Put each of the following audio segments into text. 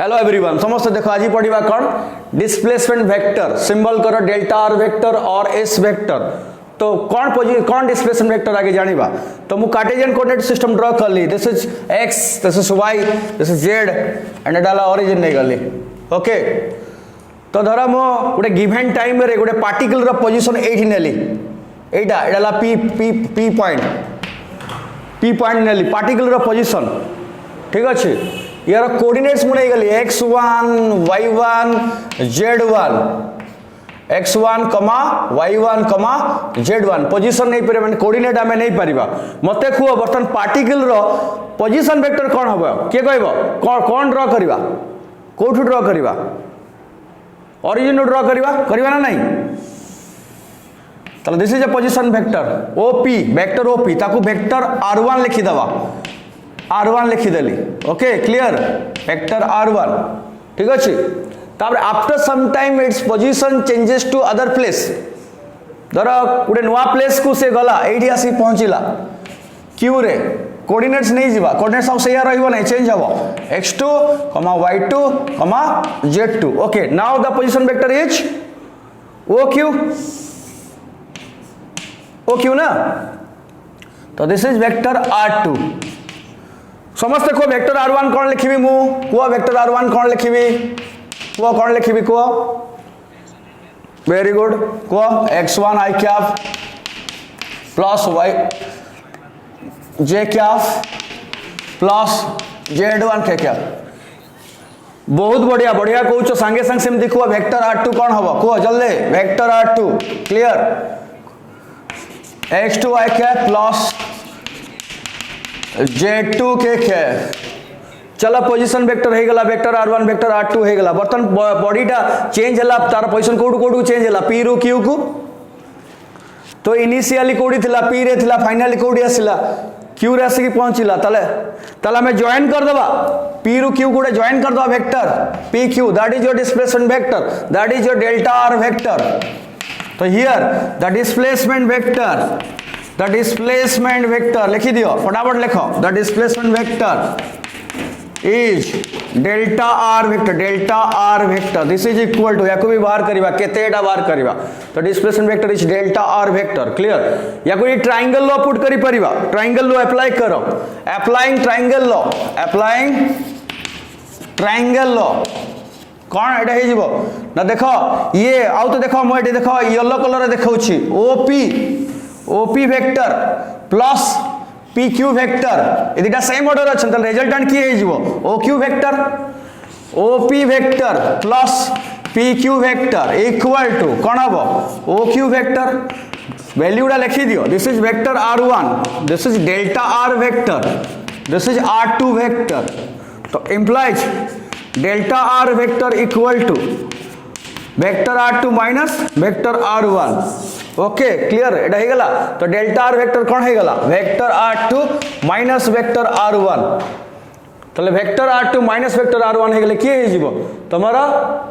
Hello everyone समस्त देखो आज पढ़ा कौन डिस्प्लेसमेंट वेक्टर सिंबल कर डेल्टा आर वेक्टर और एस वेक्टर। तो कौन डिस्प्लेसमेंट वेक्टर आगे जानिबा। तो मु कार्टेशियन कोऑर्डिनेट सिस्टम ड्रॉ कर ली। This is X, this is Y, this is Z and डाला ओरिजिन नहीं गली। ओके तो धर मो गोटे गिवन टाइम रे गोटे पार्टिकल रो पोजीशन एठी नेली एटा एडाला पी पॉइंट नेली पार्टिकल रो पोजीशन ठीक अच्छे। यार कोऑर्डिनेट्स मुझे गली x1 y1 z1 x1 y1 z1 position नहीं पारे माने कोऑर्डिनेट आमे नहीं परिबा। मते खुओ बर्तन पार्टिकल रो पोजीशन वेक्टर कोन हबो के कहबो कोन ड्रॉ करबा कोठु ड्रॉ करबा ओरिजिन ड्रॉ करबा ना नहीं। तले this is a position vector OP vector OP ताकू वेक्टर r1 लिखि दवा r1 लिखिदेली। Okay clear vector r1 ठीक अच्छे। तापर after some time its position changes to other place. धर गोटे नुआ प्लेस को से गला एठी आसी पहुंचीला क्यू रे कोऑर्डिनेट्स नहीं जीवा कोऑर्डिनेट्स सब सेया रहइबो नहीं चेंज हबो x2, y2, z2। Okay now the position vector is OQ ना। तो दिस इज वेक्टर r2। समस्त को वेक्टर r1 कौन लिखिबी मु को वेक्टर r1 कौन लिखिबी को कौन लिखिबी को वेरी गुड को x1 i cap plus y j cap plus z1 k cap. बहुत बढ़िया बढ़िया कहूछ संगे संग सेम देखो वेक्टर r2 कौन हबो को जल्दी vector r2 clear x2 i cap plus z2 के कैप। चला पोजीशन वेक्टर हे गला वेक्टर r1 वेक्टर r2 हे गला। बर्तन बॉडीटा चेंज हला तार पोजीशन कोडू चेंज हला p रु q को। तो इनिशियली कोडी थिला p रे थिला फाइनली कोडी आसिला q रे आसी पहुंचिला तले हमें जॉइन कर दबा p रु q कोडे जॉइन कर दबा vector pq that is your displacement vector that is your delta r vector. तो हियर द डिस्प्लेसमेंट वेक्टर लिखि दियो फटाफट लिखो the displacement vector is delta R vector this is equal to याको भी बाहर करबा केतेटा बाहर करबा। तो displacement vector is delta R vector clear. याको ये ट्रायंगल लॉ पुट करि परिबा ट्रायंगल लॉ अप्लाई करो अप्लाइंग ट्रायंगल लॉ कौन एटा हे जीवो ना देखो ये आउ तो देखो मो एटी देखो येलो कलर देखाउछि OP vector plus PQ vector ए दुटा सेम ऑर्डर अछि त रिजल्टेंट की हे जीवो OQ vector OP vector plus PQ vector equal to कोन हबो OQ वेक्टर। वैल्यूडा लिखि दियो this is vector r1 this is delta r vector this is r2 vector. तो implies delta r vector equal to vector r2 minus vector r1। Okay clear एटा हे गला। तो डेल्टा r वेक्टर कोन हे गला vector r2 minus vector r1। तले vector r2 minus vector r1 हे गले की हे जीवो तमरा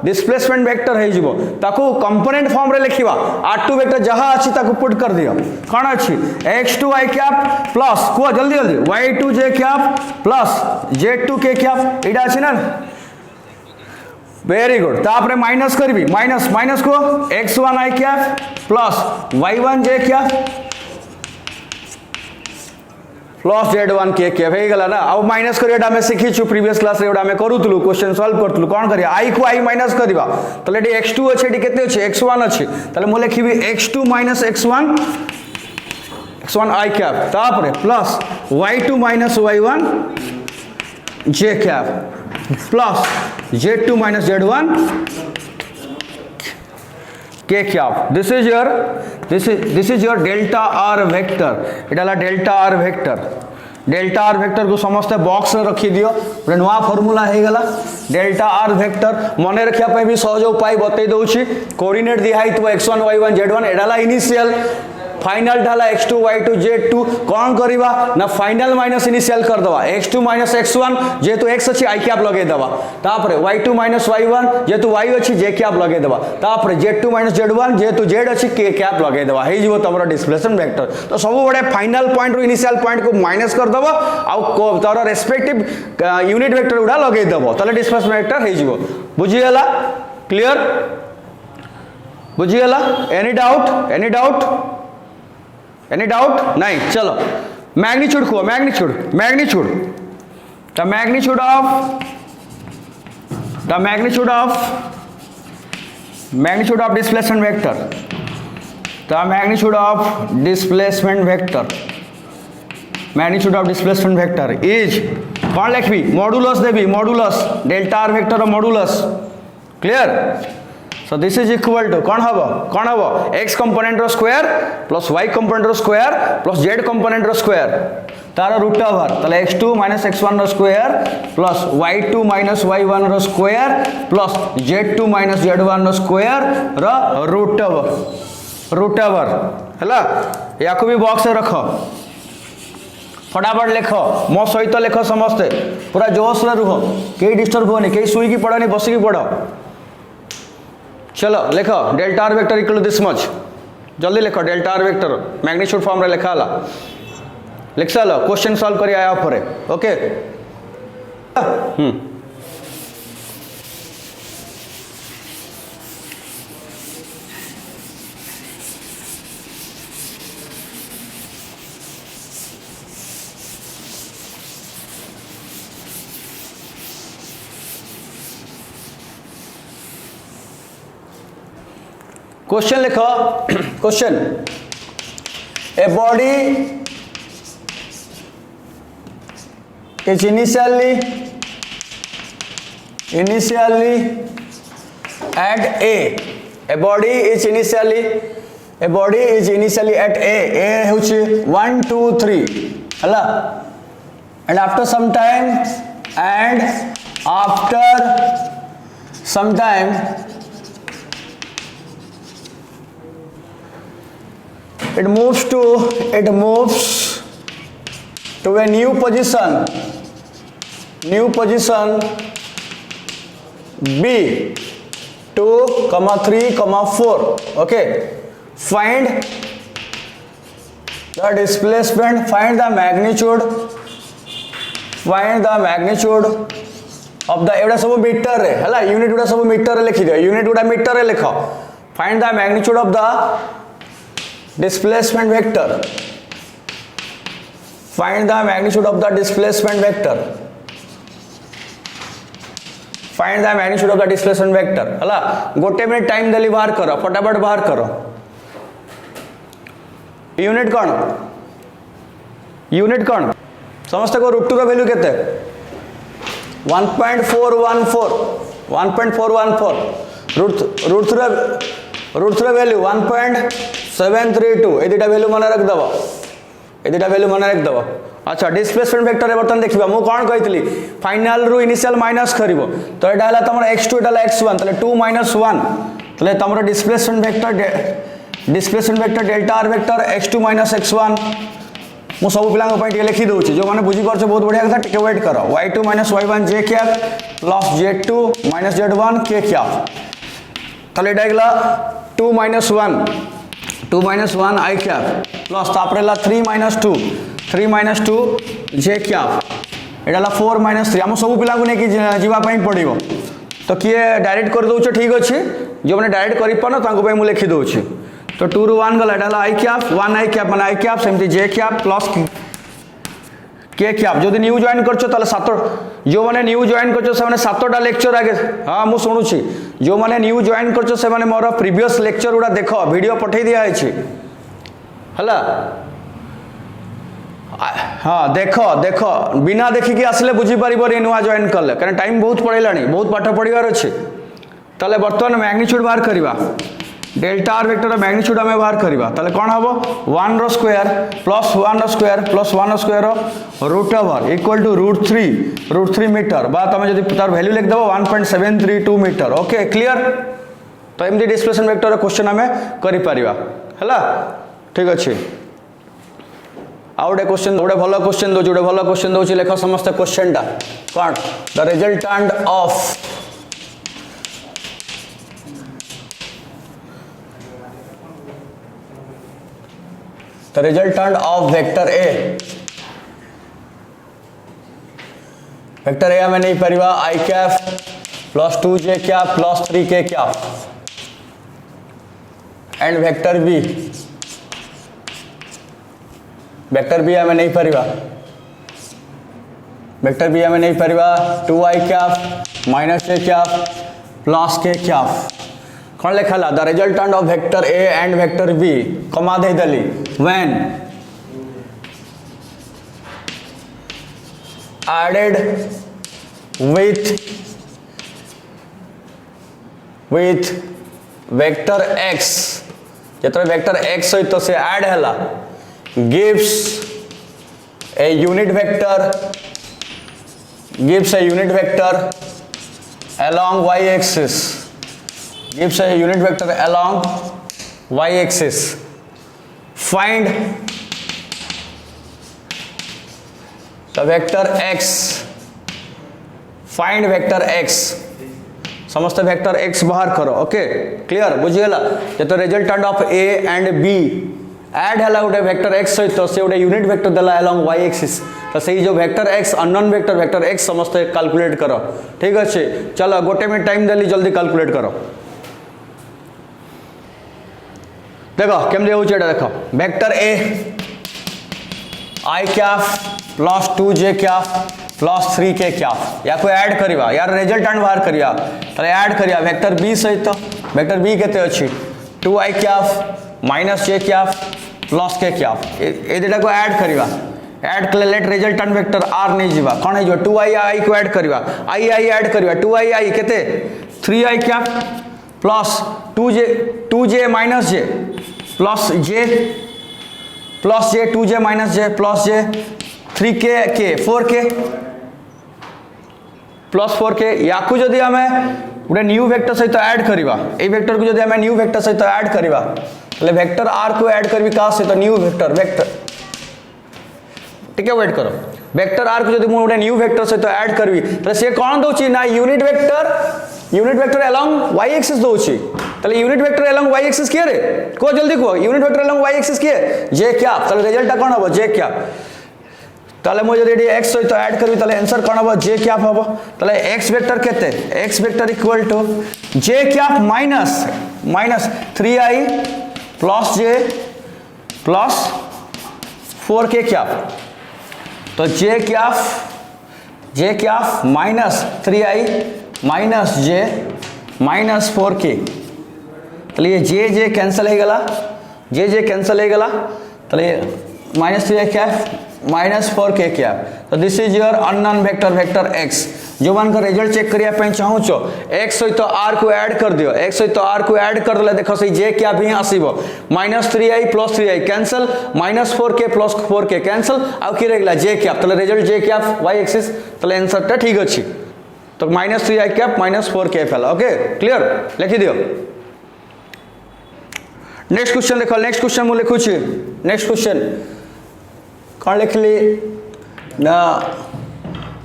डिस्प्लेसमेंट वेक्टर हे जीवो ताकू कंपोनेंट फॉर्म रे लिखिबा r2 वेक्टर जहा अछि ताकू पुट कर दियो कोन अछि x2 i कैप प्लस को जल्दी y2 j cap plus z2 k cap एटा अछि ना। वेरी गुड तापरे माइनस करबी माइनस को x1 i cap plus y1 j cap plus z1 k cap हे गला ना। अब माइनस करिया हमें सिखी छु प्रीवियस क्लास रे एडा हमें करूतलु क्वेश्चन सॉल्व करतलु कोन करिया i को i माइनस करबा तले एडी x2 अछि एडी केते अछि x1 अछि तले मो लिखिबी x2 minus x1 i cap तापरे plus y2 minus y1 j cap plus z2 minus z1 k cap. This is your delta r vector एटाला डेल्टा r वेक्टर को समस्त बॉक्स रे रखी दियो रे नवा फार्मूला हे गला डेल्टा r वेक्टर मने रखिया पे भी सहज उपाय बतै दउछि कोऑर्डिनेट दिया हितबो x1 y1 z1 एडाला initial final ढाला x2 y2 z2 कौन करवा ना फाइनल माइनस इनिशियल कर दवा x2 माइनस x1 जेतु x अच्छी आई कैप लगे दवा तापर y2 माइनस y1 जेतु y अच्छी j कैप लगे दवा तापर z2 माइनस z1 जेतु z अच्छी k कैप लगे दवा हे जीवो तमरो डिस्प्लेसमेंट वेक्टर तो सब बड़े फाइनल पॉइंट रो इनिशियल पॉइंट को माइनस कर दवा आ तार रेस्पेक्टिव यूनिट वेक्टर गुडा लगे दबो तले डिस्प्लेसमेंट वेक्टर हे जीवो बुझी गेला क्लियर बुझी गेला एनी डाउट एनी डाउट नहीं चलो मैग्नीट्यूड को the magnitude of displacement vector is कौन लिखबी मॉडुलस देबी modulus delta R vector modulus clear so this is equal to कौन हबो x कंपोनेंट रो स्क्वायर प्लस y कंपोनेंट रो स्क्वायर प्लस z कंपोनेंट रो स्क्वायर तार रूट ओवर तले x2 माइनस x1 रो square plus y2 minus y1 रो square plus z2 minus z1 रो स्क्वायर रो रूट ओवर हैला याको भी बॉक्स में रख फटाफट लिख मो सहित लिख समस्ते पूरा जोश रे रुह कई डिस्टर्ब होनी कई सुई की पढ़नी बसिकी पढ़ चलो लिख delta R vector equal to this much जल्दी लिख delta R vector magnitude form रे लिखा हला लिख सालो क्वेश्चन सॉल्व करी आया परे ओके क्वेश्चन लिखो question a body is initially at a body is initially at a होची 1 2 3 हला and after some time it moves to a new position b 2, 3, 4 okay find the displacement find the magnitude of the एवडा सब metre रे हला unit गुडा सब metre रे लिखि दियो unit गुडा metre रे लिख find the magnitude of the displacement vector find the magnitude of the displacement vector हला गोटे मिनट टाइम देली बाहर करो फटाफट बाहर करो यूनिट कौन समस्त को रूट 2 रो वैल्यू केते 1.414 रूट 3 वैल्यू 1.732 ए दुटा वैल्यू मन रख दबो अच्छा डिस्प्लेसमेंट वेक्टर बर्तन देखिबा मु कोन कहितली फाइनल रु इनिशियल माइनस करिवो तो एटा हला तमर x2 एटा हला x1 तले 2 - 1 तले तमर displacement vector delta R vector x2 - x1 मु सब पिला पॉइंट लिखि दउची जो माने बुझी परछ बहुत बढ़िया कथा टिके वेट करो y2 - y1 j cap plus z2 - z1 k cap तले एटा गला 2 - 1 I कैप प्लस तापरेला 3 - 2 j कैप एडाला 4 - 3 हम सब पिला को ने कि जीवा पई पड़िबो तो किए डायरेक्ट कर दउछ ठीक अछि जो माने डायरेक्ट करि पानो तांको पई मु लिखि दउछि तो 2 रु 1 गला एडाला I कैप 1 I कैप माने I कैप सेमति j cap plus k cap जदि न्यू जॉइन करछो ताले 7 जो माने न्यू जॉइन करछो से माने 7टा लेक्चर आगे हां मु सुनुछि जो माने न्यू जॉइन करछो से माने मोर प्रीवियस लेक्चर उडा देखो वीडियो पठै दिया अछि हला हाँ देखो बिना देखिकी आसले बुझी पारिबो नुआ जॉइन करले कारण टाइम बहुत पड़ेलानी बहुत पाठ पढ़िबार अछि ताले वर्तमान मैग्नीट्यूड बाहर करिबा डेल्टा आर वेक्टर मैग्नीट्यूड हमें बाहर करिबा ताले कोन हबो 1 रो स्क्वायर प्लस 1 रो स्क्वायर प्लस 1 रो square root over equal to root 3 metre बा तमे जदि तार वैल्यू लिख दबो 1.732 मीटर ओके क्लियर तो एमदी डिस्प्लेसमेंट वेक्टर क्वेश्चन हमें करि पारिबा हला ठीक अच्छे आउ गोटे क्वेश्चन गोटे भल क्वेश्चन दो गोटे भल क्वेश्चन दो लेख समस्त क्वेश्चन टा कौन the resultant of the resultant of vector A vector A हमें नहीं परिवा i cap plus 2j cap plus 3k cap and vector B हमें नहीं परिवा वेक्टर बी हमें नहीं परिवा 2i cap minus j cap plus k cap कौन लिखा the resultant of vector A and vector B comma दे दली when added with vector x जितने वेक्टर x सहित से ऐड हैला gives a unit vector along y axis find the vector x समस्त vector x बाहर करो ओके क्लियर बुझीगला तो resultant of a and b add हैला गोटे वेक्टर x सहित से गोटे यूनिट वेक्टर देला अलोंग y एक्सिस तो सही जो vector x unknown vector x समस्त कैलकुलेट करो ठीक अच्छे चलो गोटे मिनट टाइम देली जल्दी कैलकुलेट करो देखो केमती होचे एटा देखो vector a i cap plus 2j cap plus 3k cap या कोई ऐड करिवा यार रिजल्टेंट बाहर करिया तले ऐड करिया वेक्टर b सहित वेक्टर b केते अछि 2i cap minus j cap plus k cap ए देटा को ऐड करिवा ऐड कले लेट रिजल्टेंट वेक्टर r नहीं जीवा कोन है जो 2i को ऐड करिवा i ऐड करिवा 2i केते 3i cap plus 2j minus j plus j 2j minus j plus j 3k 4k plus 4k या को जदि हमें गोटे न्यू वेक्टर सहित ऐड करिवा ए वेक्टर को जदि हमें न्यू वेक्टर सहित ऐड करिवा ले वेक्टर r को ऐड करबी का सहित न्यू वेक्टर ठीक है वेट करो वेक्टर r को जदि मु गोटे न्यू वेक्टर सहित ऐड करबी त से कोन दोची ना unit vector along y axis दोची तले unit vector along y axis किए रे को जल्दी को unit vector along y axis किए j क्या तले रिजल्ट कोन हो j क्या ताले मुझे यदि x सहित ऐड करबी ताले आंसर कोन हो j क्या हबो ताले x वेक्टर केते x vector equal to j क्या minus 3i plus j plus 4k क्या तो j क्या minus 3i minus j minus 4k ताले ये j कैंसिल हो गला j कैंसिल हो गला ताले माइनस 3i क्या माइनस 4k क्या तो this is your unknown vector x जो मान का रिजल्ट चेक करिया पे चाहू छो x सहित r को ऐड कर दियो x सहित r को ऐड कर देले देखो सही j क्या भी आसीबो minus 3i plus 3i cancel minus 4k plus 4k cancel आ की रहला j क्या तले रिजल्ट j क्या y एक्सिस तले आंसर टा ठीक अछि तो minus 3i cap minus 4k फैला ओके क्लियर लिखि दियो नेक्स्ट क्वेश्चन देखो नेक्स्ट क्वेश्चन मु लिखु छी नेक्स्ट क्वेश्चन कौन लिखली ना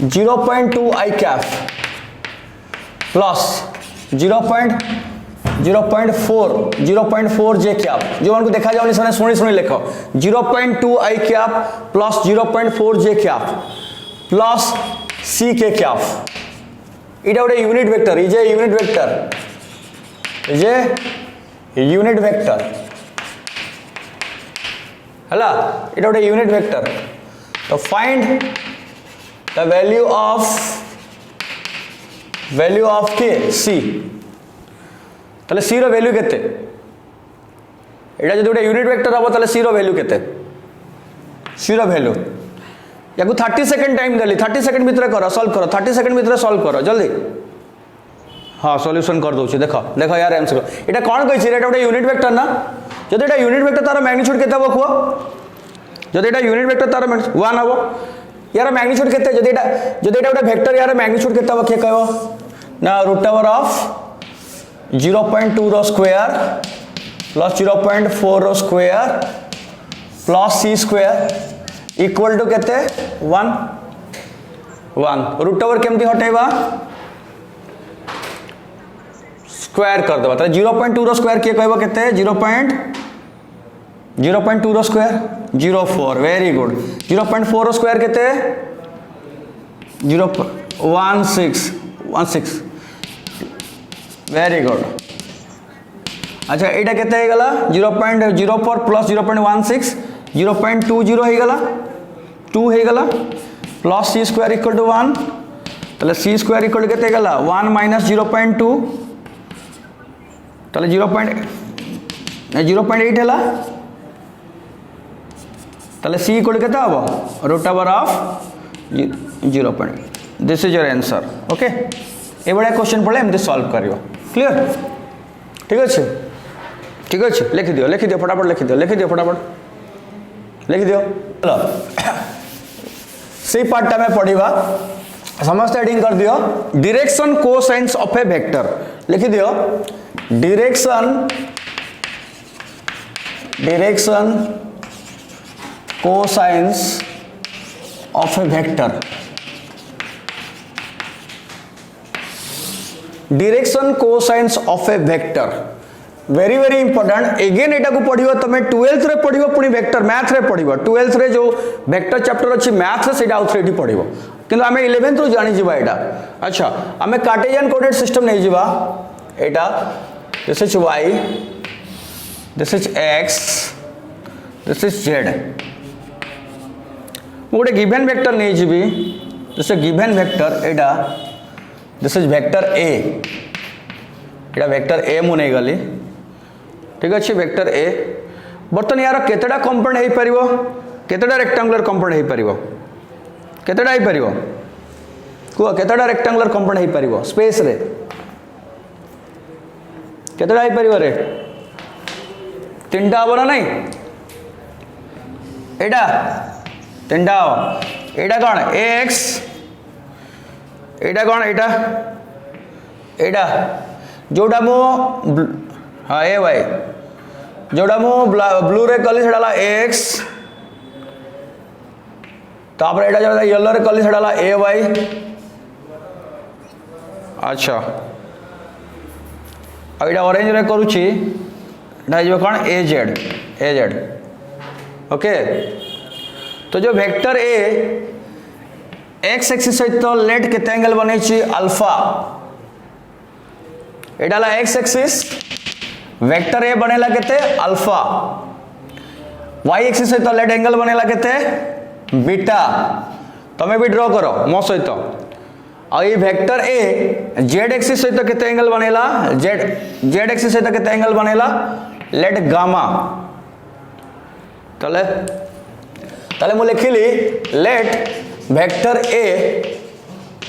0.2 i cap plus 0.4 j cap जो उनको देखा जाओ सुने सुनी लिखो 0.2 i cap plus 0.4 j cap plus ck cap इटा गोटे यूनिट वेक्टर यूनिट वेक्टर हला इटा गोटे यूनिट वेक्टर तो फाइंड द वैल्यू ऑफ के सी तले सी रो वैल्यू केते एटा जदि गोटे यूनिट वेक्टर हबो तले सी रो वैल्यू केते सी रो वैल्यू या को 30 सेकंड टाइम देली 30 सेकंड भीतर करो सॉल्व करो 30 सेकंड भीतर सॉल्व करो जल्दी हाँ सॉल्यूशन कर दउछी देखो यार आंसर एटा कोन कहै छी एटा गोटे यूनिट वेक्टर ना जदि एटा यूनिट वेक्टर तार मैग्नीट्यूड केते हबो को जदि एटा यूनिट वेक्टर तार 1 हबो यार मैग्नीट्यूड केते जदि एटा गोटे वेक्टर यार मैग्नीट्यूड केते हबो के कहबो ना रूट ओवर ऑफ 0.2 रो स्क्वायर प्लस 0.4 रो square plus c square equal to केते 1 1 रूट ओवर केमती हटेबा स्क्वायर कर देबा त 0.2 रो स्क्वायर के कहबो केते 0.2 रो स्क्वायर 0.4 वेरी गुड 0.4 रो स्क्वायर केते 0.16 वेरी गुड अच्छा एटा केते हे गला 0.04 प्लस 0.16 0.20 हे गला 2 हे गला plus c square equal to 1 तले सी स्क्वायर इक्वल केते गला 1 माइनस 0.2 तले 0.8 हैला तले सी इक्वल केते हबो root over of 0.8 this is your answer okay ए बडा क्वेश्चन पड़े एमती सॉल्व करियो क्लियर ठीक अच्छे लिखि दियो फटाफट लिखि दियो फटाफट लिखि दियो चलो सी पार्ट टा में पढ़िबा समस्त हेडिंग कर दियो direction cosines of A vector लिखि दियो direction cosines of A vector direction cosines of A vector very very important again एटा को पढ़िबो तमे 12th रे पढ़िबो पुनी वेक्टर मैथ रे पढ़िबो 12th रे जो वेक्टर चैप्टर अछि मैथ रे सेटा आउथरे एटी पढ़िबो किंतु हमें 11th रो जानि जिबा एटा अच्छा हमें कार्टेशियन कोऑर्डिनेट सिस्टम नै जिबा एटा this is y this is x this is z मोटे गिवन वेक्टर नै जिबी this is given vector Etah this is vector a Etah vector a मु नै गली ठीक अच्छे वेक्टर a बर्तन यार केतेटा कंपोनेंट हे परिबो केतेटा रेक्टेंगुलर कंपोनेंट हे परिबो केतेटा हे परिबो को केतेटा रेक्टेंगुलर कंपोनेंट हे परिबो स्पेस रे केतेटा हे परिबो रे तीनटा हबो ना नहीं एटा तीनटा हो एटा कोन ax एटा कोन एटा जोटा मो हाँ ए वाई जोटा मो ब्लू रे कली छड़ाला x तापर एटा जोटा येलो रे कली छड़ाला ए वाई अच्छा अब एटा ऑरेंज रे करूची एटा जो कोन ए जेड ओके तो जो वेक्टर ए x एक्सिस सहित तो लेट केते एंगल बनै छी अल्फा एटा ला x एक्सिस वेक्टर ए बनेला केते अल्फा y एक्सिस सहित लेट एंगल बनेला केते बीटा तमे भी ड्रॉ करो मो सहित आ ई वेक्टर ए z एक्सिस सहित केते एंगल बनेला z एक्सिस सहित केते एंगल बनेला लेट गामा तले मु लिखिली लेट vector A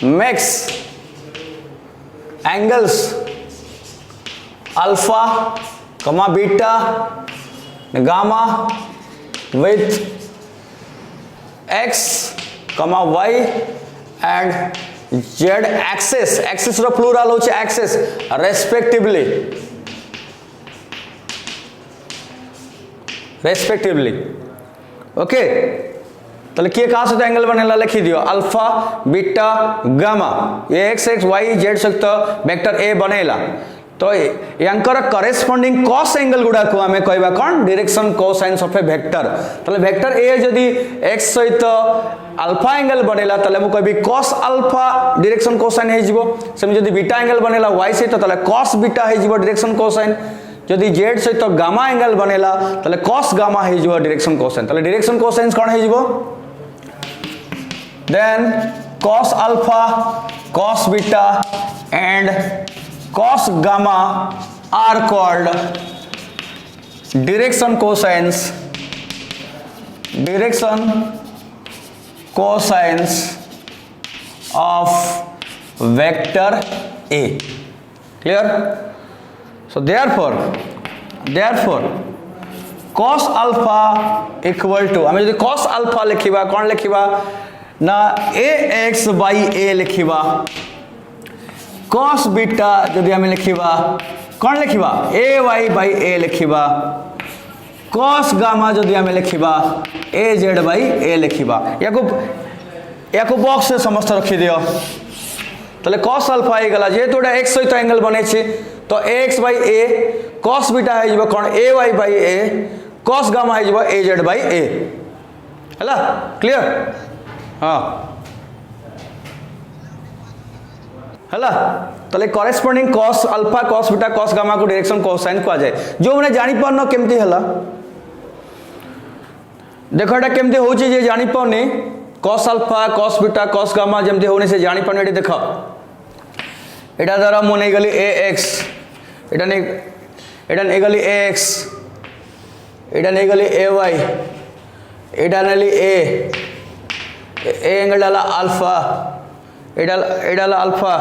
makes angles alpha comma beta gamma with x कमा y and z axis रो प्लूरल होचे axis respectively ओके तले किए कहा से एंगल बनेला लिखि दियो अल्फा बीटा गामा ये x y z सहित वेक्टर a बनेला तो यांकर करेस्पोंडिंग cos एंगल गुडा को हमें कहबा कोन direction cosines of A vector तले वेक्टर a जदी x सहित अल्फा एंगल बनेला तले मु कहबी cos अल्फा डायरेक्शन कोसाइन हे जिवो सेम जदी बीटा एंगल बनेला y सहित तले cos बीटा हे जिवो डायरेक्शन कोसाइन जदी z सहित गामा एंगल बनेला तले cos गामा हे जिवो डायरेक्शन कोसाइन तले डायरेक्शन कोसाइन्स कोन हे जिवो then cos alpha cos beta and cos gamma are called direction cosines of vector A. Clear? So therefore cos alpha equal to हमें जो cos alpha लिखिबा कौन लिखिबा ना ax by a लिखिबा cos beta जदि हमें लिखिबा कौन लिखिबा ay by a लिखिबा cos gamma जदि आम लिखा ए जेड बाई ए लिखा या बॉक्स से समस्त रखी दियो ताले cos अल्फा होगा जेहेतु एक्स सहित एंगल बने तो X by A cos beta हो कौन A Y by A cos gamma हो ए जेड बाई ए है क्लियर हाँ है ताले corresponding cos alpha cos beta cos gamma को डायरेक्शन कोसाइन कह जाए जो मैंने जानी पारन केमती है देख एटा केमती होची जे जानी पाउनी cos alpha cos beta cos gamma जेमती होनी से जानी पाउनी एटी देख एटा द्वारा मु नहीं गली ax एटा नहीं गली ax एटा नहीं गली ay एटा नहीं a एंगल डाला अल्फा एडाला अल्फा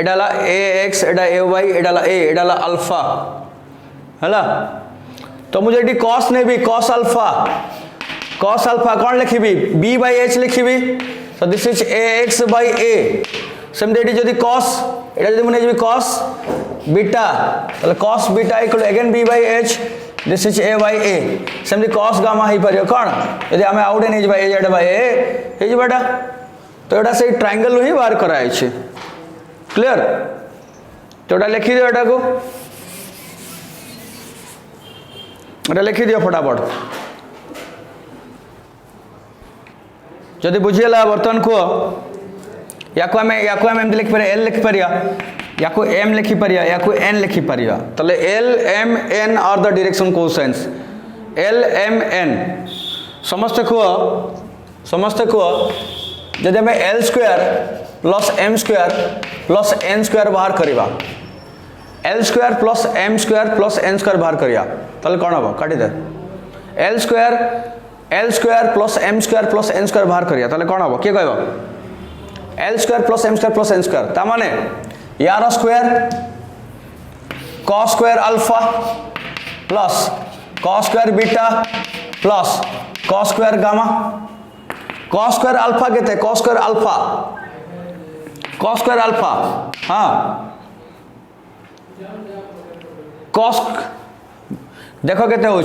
एडाला ax एडा ay एडाला a एडाला अल्फा है तो मुझे ये cos नहीं भी cos अल्फा कौन लिखी b by h लिखी so this is ax by a सेमती एटी जदि cos एटा जदि मुने cos बीटा ताले cos beta equal again b by h this is a by a सेमती cos गामा ही परियो कौन यदि हमें आउट नहीं a z by a हे जबाटा तो एटा से ट्रायंगल ही बाहर कराई छे क्लियर तो एटा लिखि दियो एटा को एटा लिखि दियो फटाफट जदि बुझियला बर्तन को याको हमें एमती लिखि परिया एल लिखि परिया याको एम लिखि परिया याको एन लिखि परिया तले L M N are the direction cosines L M N समस्त को जदि हमें L square plus M square plus N square बाहर करिबा L square plus M square plus N square बाहर करिया ताले कोन हो काटी दे L square plus M square plus N square बाहर करिया ताले कोन हो के कहबो L square plus M square plus N square ता माने यार square cos square alpha plus cos square beta plus cos square gamma cos square alpha कहते हैं cos स्क्वायर अल्फा हाँ cos देखो कहते हो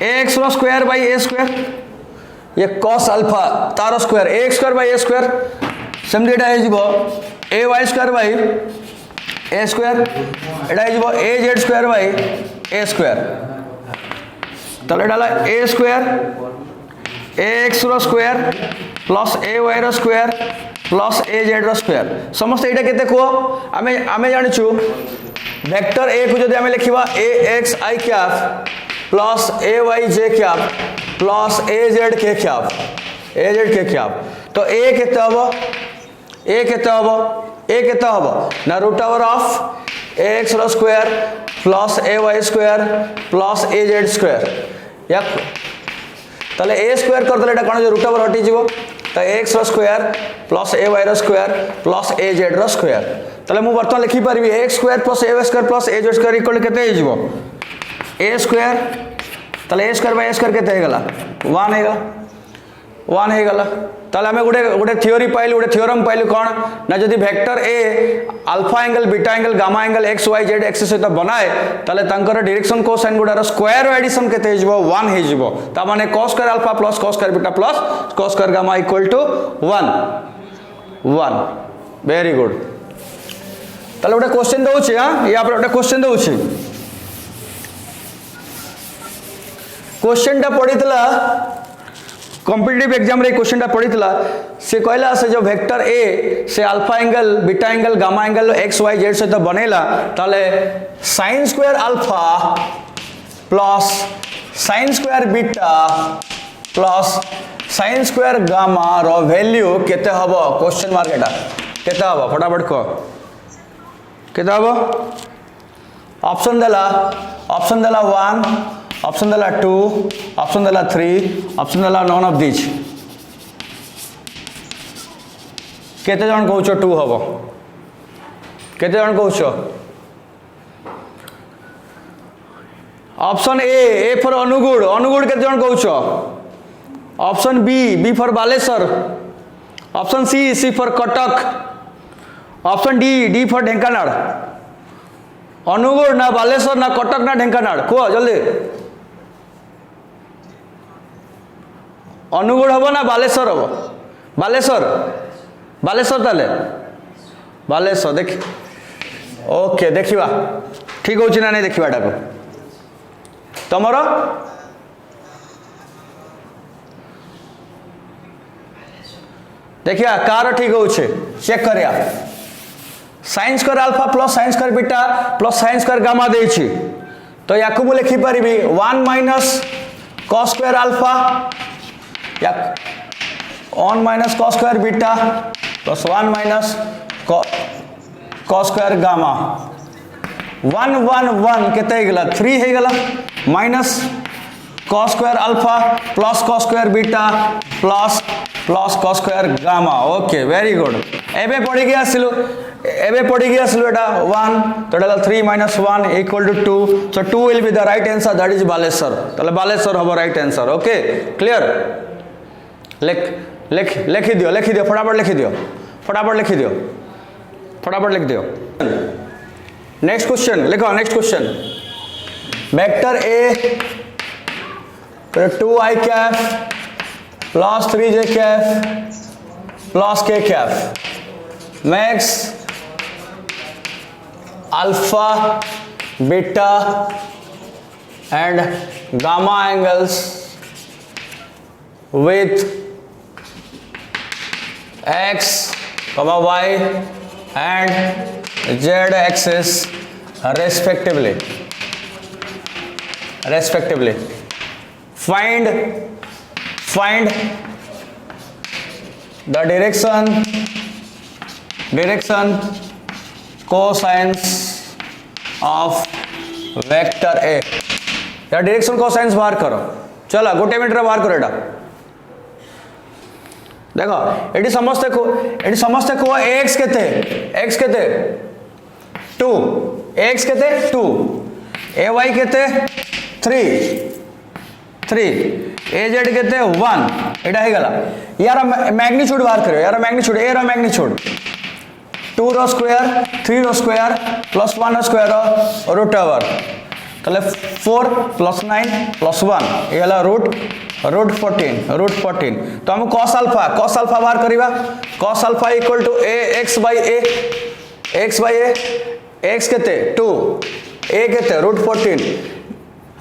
एक्स रो स्क्वायर बाई ए स्क्वायर ये cos अल्फा तार square A square by A square सेमती एटा हो A Y square by A square एटा हो A Z square by A square ताले एटा ए स्क्वायर ए एक्स रो स्क्वायर प्लस ए वाई रो square plus a Z row square समस्त एटा केते को आमे जानिछु वेक्टर ए को जदि आमे लिखिबा a x i cap plus A y j cap plus a z k cap तो ए केते हबो ना root over of a x रो square plus A Y square plus a Z square या ताले ए स्क्वायर कर देले एटा कोन जे रूट ओवर हटि जीवो तो एक्स रो स्क्वायर प्लस ए वाई रो square plus a Z row square ताले मु बर्तन लिखि परबी x square plus A Y square plus a Z square equal केते हो जीवो ए स्क्वायर ताले ए स्क्वायर बाय ए स्क्वायर केते हेगला 1 हेगला ताले हमें गोटे थ्योरी पाइलु गोटे थ्योरम पाइलु कोन ना जदि vector a alpha angle beta angle gamma angle x Y z axis सहित बनाए ताले तांकर डायरेक्शन कोसाइन गुडार स्क्वायर एडिशन केते हो जीवो 1 हो जीवो ता माने cos square alpha plus cos square beta plus cos square gamma equal to 1 very good ताले गोटे क्वेश्चन दउछि हां या पर गोटे क्वेश्चन दउछि क्वेश्चन टा पढितला कॉम्पिटिटिव एग्जाम रे क्वेश्चन टा पढितला से कहला से जो वेक्टर ए से alpha angle beta angle gamma angle x Y Z सहित बनेला ताले sin square alpha plus sin square beta plus sin square gamma रो वैल्यू केते हबो क्वेश्चन मार्क एटा केते हबो फटाफट को केते हबो ऑप्शन देला 1 ऑप्शन देला 2 ऑप्शन देला 3 ऑप्शन देला नॉन ऑफ दिस केते जन कहउछो 2 हबो केते जन कहउछो ऑप्शन ए फॉर अनुगुड़ केते जन कहउछो option B for Baleswar option C for Cuttack option D for Dhenkanal Angul ना बालेश्वर ना कटक ना ढेंकानाल कह जल्दी अनुगुण हम ना बालेश्वर हम बालेश्वर बालेश्वर ताले बालेश्वर देख ओके देखा ठीक हो ना नहीं देखाटा को तमर देखिए कार ठीक हो चेक करिया sine square alpha plus sine square beta plus sine square gamma देछि तो याकु मु लिखि परिबी 1 माइनस cos स्क्वायर अल्फा या 1 minus cos square beta plus 1 minus cos square gamma 1 1 1 केते गेला 3 हे गेला minus cos square alpha plus cos square beta plus cos square gamma okay very good एबे पढ़ी के आसिलु एटा 1 तो एटा 3 minus 1 equal to 2 so 2 will be the right answer that is Baleshwar तले बालेश्वर हबो राइट आंसर ओके क्लियर लिख दियो फटाफट लिख दियो नेक्स्ट क्वेश्चन लिखो next question vector A 2i cap plus 3j cap plus k cap max alpha beta and gamma angles with x, y and z axis respectively. Find the direction cosines of vector A या direction cosines बाहर करो चला गोटे minute रे बाहर करो एटा देखो eighty समस्ते को x केते 2 x केते 2 ay केते 3 az केते 1 एटा हे गला यार मैग्नीट्यूड बाहर करो यार मैग्नीट्यूड ए रो मैग्नीट्यूड 2 रो स्क्वायर 3 रो स्क्वायर प्लस 1 रो स्क्वायर रूट ओवर तले 4 प्लस 9 प्लस 1 ये वाला रूट 14 तो हम cos अल्फा बाहर करिबा cos alpha equal to x by a x केते 2 a केते रूट 14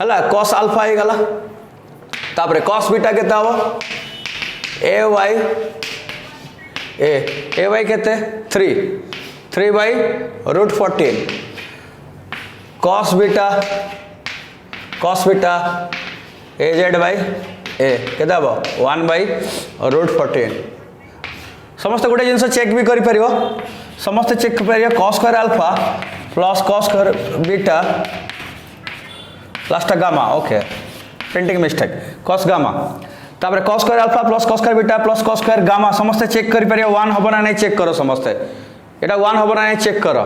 हला cos अल्फा हे गला तापरे cos बीटा केते हबो ay केते 3 by root 14 cos beta az by a केते हबो 1 बाय रूट 14 समस्त गोटे जिनस चेक भी करि परियो समस्त चेक परियो cos square alpha plus cos square beta plus gamma okay printing mistake cos gamma तापर cos square alpha plus cos square beta plus cos square gamma समस्त चेक करि परियो 1 हबो ना नै चेक करो समस्त एटा 1 हबो ना नै चेक करो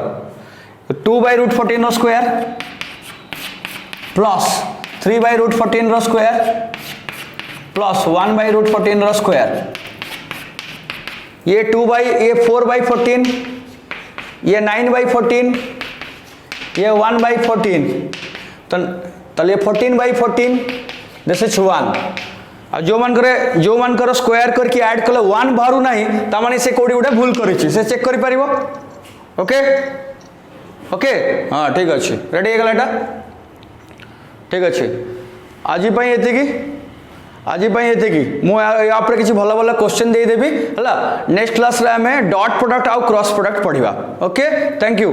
2 बाय रूट 14 रो स्क्वायर प्लस 3 बाय रूट 14 रो स्क्वायर प्लस 1 बाय रूट 14 रो स्क्वायर ये 4 बाय 14 ये 9 बाय 14 ये 1 बाय 14 तो ये 14 बाय 14 दिस इज 1 आ जो मन करे स्क्वायर करके ऐड कले 1 बाहरु नाही ता माने से कोडी उडे भूल करिछि से चेक करि परिबो ओके हां ठीक अछि रेडी हे गलाटा ठीक अछि आजि पई एते की मो या पर किछि भलो भलो क्वेश्चन दे देबी हला नेक्स्ट क्लास रे हमें डॉट प्रोडक्ट आ क्रॉस प्रोडक्ट पढिबा ओके थैंक यू